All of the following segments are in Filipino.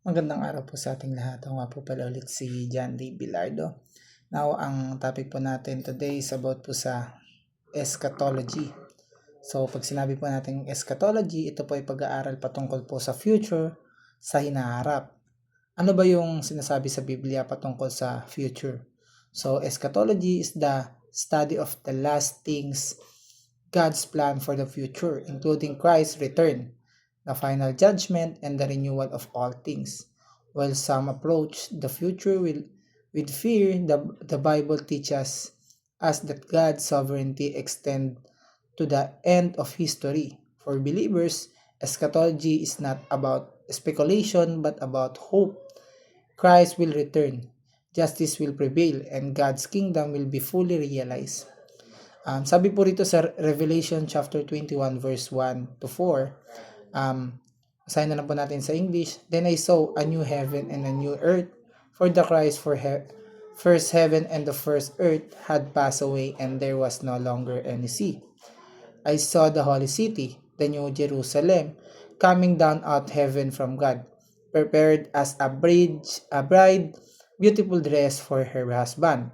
Magandang araw po sa ating lahat. Ako nga po pala ulit si John D. Bilardo. Now, ang topic po natin today is about po sa eschatology. So, pag sinabi po natin eschatology, ito po ay pag-aaral patungkol po sa future, sa hinaharap. Ano ba yung sinasabi sa Biblia patungkol sa future? So, eschatology is the study of the last things, God's plan for the future, including Christ's return, the final judgment, and the renewal of all things. While some approach the future with fear, the Bible teaches us that God's sovereignty extends to the end of history. For believers, eschatology is not about speculation but about hope. Christ will return, justice will prevail, and God's kingdom will be fully realized. Sabi po rito sa Revelation chapter 21 verse 1 to 4, asign na lang po natin sa English. Then I saw a new heaven and a new earth, for the cries for first heaven and the first earth had passed away, and there was no longer any sea. I saw the holy city, the new Jerusalem, coming down out heaven from God, prepared as a bride, beautiful dress for her husband.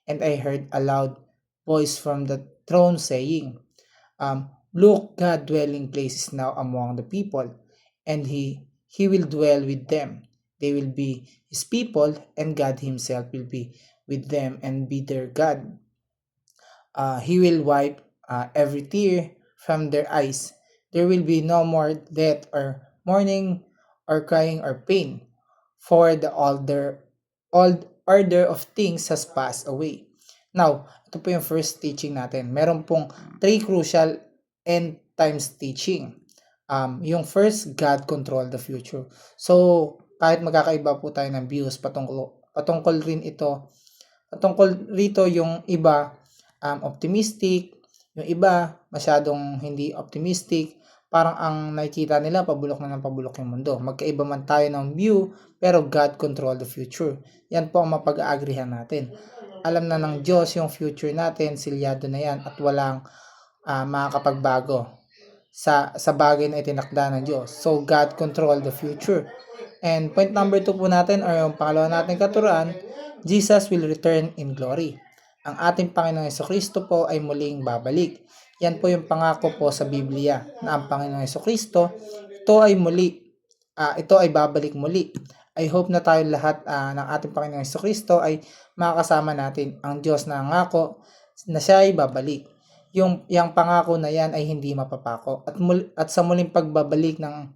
And I heard a loud voice from the throne saying, Look, God dwelling place is now among the people, and he will dwell with them. They will be his people, and God himself will be with them and be their God. He will wipe every tear from their eyes. There will be no more death or mourning or crying or pain, for the old order of things has passed away. Now, ito po yung first teaching natin. Meron pong three crucial end times teaching. Yung first, God control the future. So, kahit magkakaiba po tayo ng views patungkol rito yung iba optimistic, yung iba masyadong hindi optimistic, parang ang nakikita nila pabulok na ng pabulok yung mundo. Magkaiba man tayo ng view, pero God control the future. Yan po ang mapag-aagrihan natin. Alam na ng Diyos yung future natin, silyado na yan at walang makakapagbago sa bagay na itinakda ng Diyos. So, God control the future. And point number 2 po natin, or yung pangalawa natin katuruan, Jesus will return in glory. Ang ating Panginoong Jesucristo po ay muling babalik. Yan po yung pangako po sa Biblia na ang Panginoong Jesucristo, ito ay babalik muli. I hope na tayo lahat ng ating Panginoong Jesucristo ay makakasama natin ang Diyos na nangako na siya ay babalik. Yung pangako na yan ay hindi mapapako. At sa muling pagbabalik ng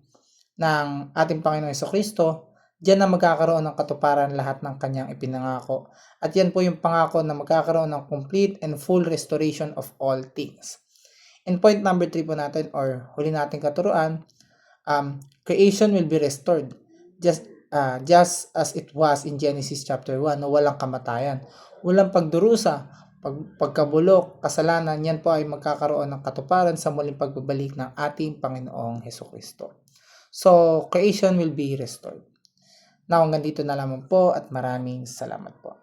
ating Panginoong Jesucristo, diyan na magkakaroon ng katuparan lahat ng kanyang ipinangako. At yan po yung pangako na magkakaroon ng complete and full restoration of all things. And point number 3 po natin, or huli nating katuruan, creation will be restored. Just as it was in Genesis chapter 1, na walang kamatayan, walang pagdurusa, pagkabulok, kasalanan, yan po ay magkakaroon ng katuparan sa muling pagbabalik ng ating Panginoong Jesucristo. So, creation will be restored. Now, hanggang dito na lamang po at maraming salamat po.